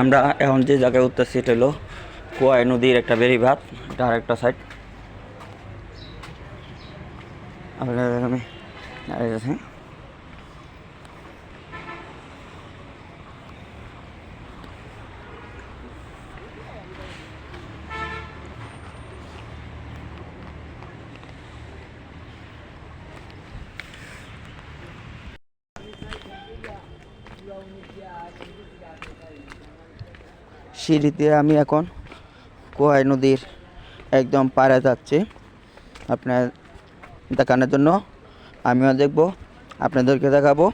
আমরা এখন যে জায়গায় উঠতেছি এটা হলো কোয়াই নদীর একটা বেড়িবাঁধ, এটা আরেকটা সাইড। আমি দাঁড়িয়েছি। সিঁড়িতে আমি এখন কোয়াই নদীর একদম পাড়ে যাচ্ছি আপনার দেখানোর জন্য। আমিও দেখব, আপনাদেরকে দেখাবো।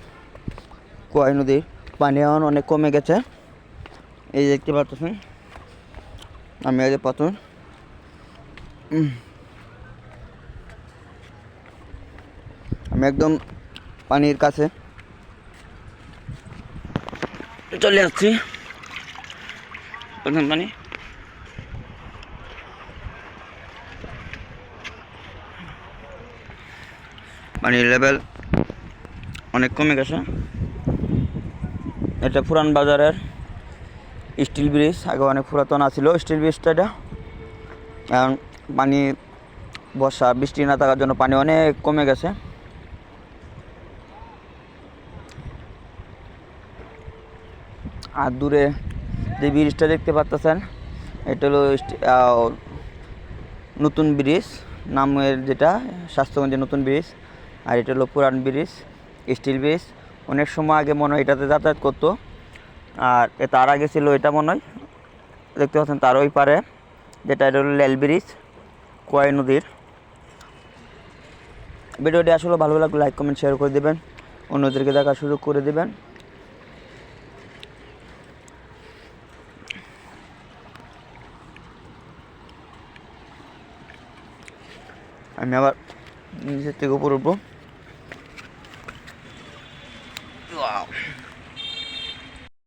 কোয়াই নদীর পানি এখন অনেক কমে গেছে, এই দেখতে পাচ্ছেন। আমি আগে প্রথম আমি একদম পানির কাছে চলে আসছি। প্রথম পানির লেভেল অনেক কমে গেছে। এটা পুরান বাজারের স্টিল ব্রিজ, আগে অনেক পুরাতন আছিল স্টিল ব্রিজটা। এটা এখন পানি বর্ষা বৃষ্টি না থাকার জন্য পানি অনেক কমে গেছে। আর দূরে যে ব্রিজটা দেখতে পাচ্ছেন এটা হলো নতুন ব্রিজ নামের, যেটা স্বাস্থ্যগঞ্জের নতুন ব্রিজ। আর এটা হলো পুরান ব্রিজ, স্টিল ব্রিজ। অনেক সময় আগে মনে হয় এটাতে যাতায়াত করতো। আর তার আগে ছিল এটা মনে হয় দেখতে পাচ্ছেন তার ওই পারে, যেটা এটা হলো রেল ব্রিজ কোয়াই নদীর। ভিডিওটি আসলে ভালো লাগলে লাইক কমেন্ট শেয়ার করে দেবেন, অন্যদেরকে দেখার সুযোগ করে দেবেন। আমি আবার নিচের থেকে উপর উঠবো।